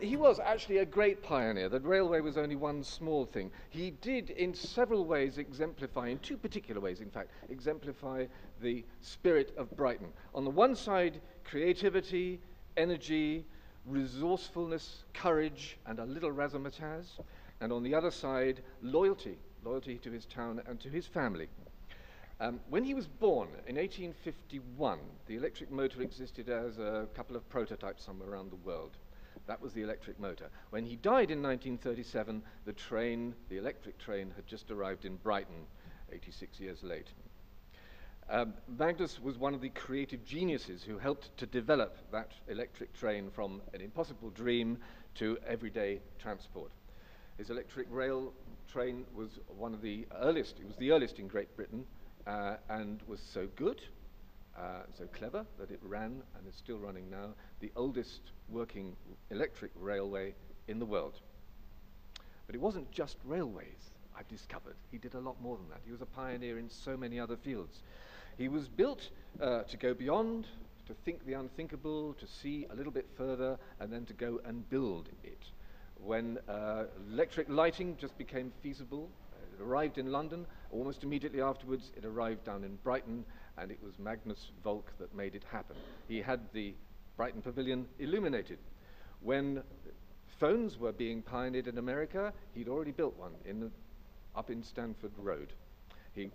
He was actually a great pioneer. The railway was only one small thing. He did in several ways exemplify, in two particular ways in fact, exemplify the spirit of Brighton. On the one side, creativity, energy, resourcefulness, courage, and a little razzmatazz. And on the other side, loyalty to his town and to his family. When he was born in 1851, the electric motor existed as a couple of prototypes somewhere around the world. That was the electric motor. When he died in 1937, the electric train, had just arrived in Brighton, 86 years late. Magnus was one of the creative geniuses who helped to develop that electric train from an impossible dream to everyday transport. His electric rail train was one of the earliest, it was the earliest in Great Britain, and was so good, so clever that it ran, and is still running now, the oldest working electric railway in the world. But it wasn't just railways, I've discovered. He did a lot more than that. He was a pioneer in so many other fields. He was built to go beyond, to think the unthinkable, to see a little bit further, and then to go and build it. When electric lighting just became feasible, it arrived in London. Almost immediately afterwards, it arrived down in Brighton, and it was Magnus Volk that made it happen. He had the Brighton Pavilion illuminated. When phones were being pioneered in America, he'd already built one up in Stanford Road. He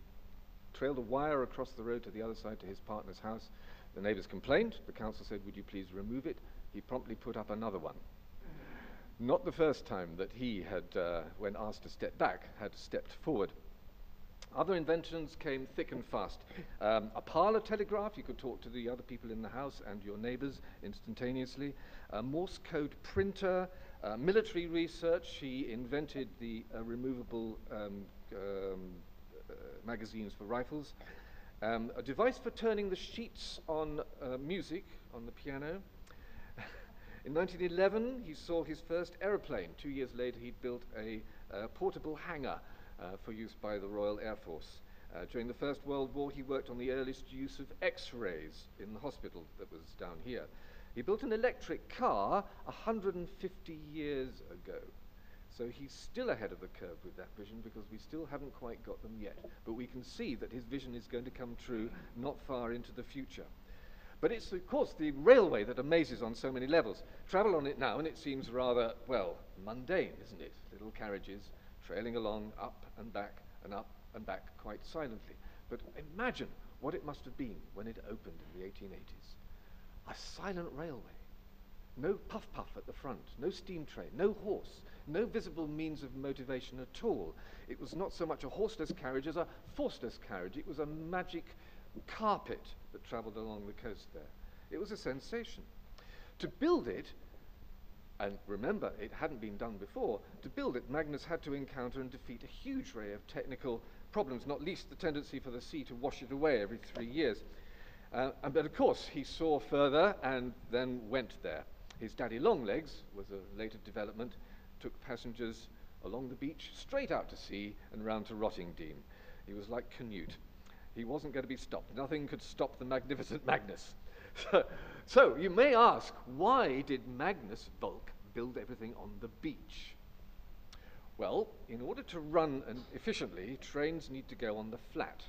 trailed a wire across the road to the other side to his partner's house. The neighbors complained. The council said, "Would you please remove it?" He promptly put up another one. Not the first time that he had, when asked to step back, had stepped forward. Other inventions came thick and fast. A parlor telegraph, you could talk to the other people in the house and your neighbors instantaneously. A Morse code printer, military research. He invented the removable magazines for rifles. A device for turning the sheets on music on the piano. In 1911, he saw his first aeroplane. 2 years later, he'd built a portable hangar for use by the Royal Air Force. During the First World War, he worked on the earliest use of X-rays in the hospital that was down here. He built an electric car 150 years ago. So he's still ahead of the curve with that vision, because we still haven't quite got them yet. But we can see that his vision is going to come true not far into the future. But it's, of course, the railway that amazes on so many levels. Travel on it now, and it seems rather, well, mundane, isn't it? Little carriages trailing along, up and back quite silently. But imagine what it must have been when it opened in the 1880s. A silent railway. No puff-puff at the front, no steam train, no horse, no visible means of motivation at all. It was not so much a horseless carriage as a forceless carriage. It was a magic carpet that traveled along the coast there. It was a sensation. To build it, and remember, it hadn't been done before, to build it, Magnus had to encounter and defeat a huge array of technical problems, not least the tendency for the sea to wash it away every 3 years. But of course, he saw further and then went there. His daddy Longlegs was a later development, took passengers along the beach, straight out to sea and round to Rottingdean. He was like Canute. He wasn't going to be stopped. Nothing could stop the magnificent Magnus. So you may ask, why did Magnus Volk build everything on the beach? Well, in order to run efficiently, trains need to go on the flat.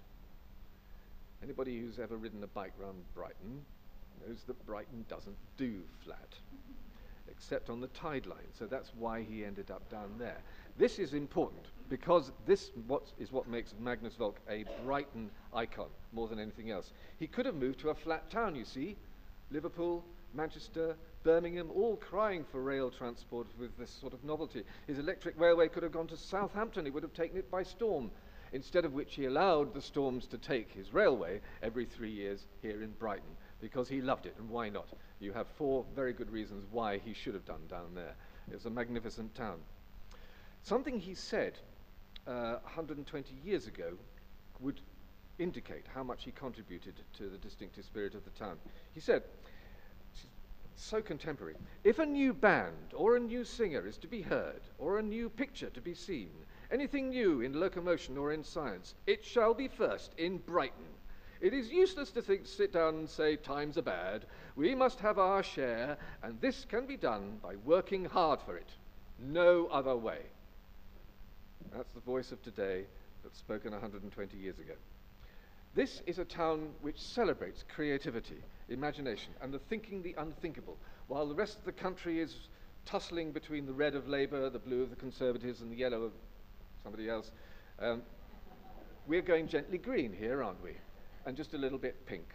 Anybody who's ever ridden a bike around Brighton knows that Brighton doesn't do flat, except on the tide line. So that's why he ended up down there. This is important, because this is what makes Magnus Volk a Brighton icon more than anything else. He could have moved to a flat town, you see. Liverpool, Manchester, Birmingham, all crying for rail transport with this sort of novelty. His electric railway could have gone to Southampton. He would have taken it by storm, instead of which he allowed the storms to take his railway every 3 years here in Brighton, because he loved it, and why not? You have 4 very good reasons why he should have done down there. It was a magnificent town. Something he said 120 years ago would indicate how much he contributed to the distinctive spirit of the town. He said, so contemporary, if a new band or a new singer is to be heard, or a new picture to be seen, anything new in locomotion or in science, it shall be first in Brighton. It is useless to sit down and say times are bad. We must have our share, and this can be done by working hard for it. No other way. That's the voice of today that's spoken 120 years ago. This is a town which celebrates creativity, imagination, and the thinking the unthinkable, while the rest of the country is tussling between the red of Labour, the blue of the Conservatives, and the yellow of somebody else. We're going gently green here, aren't we? And just a little bit pink.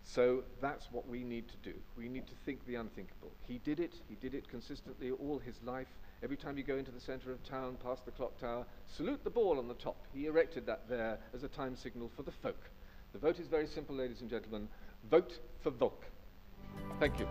So that's what we need to do. We need to think the unthinkable. He did it consistently all his life. Every time you go into the centre of town, past the clock tower, salute the ball on the top. He erected that there as a time signal for the folk. The vote is very simple, ladies and gentlemen. Vote for Volk. Thank you.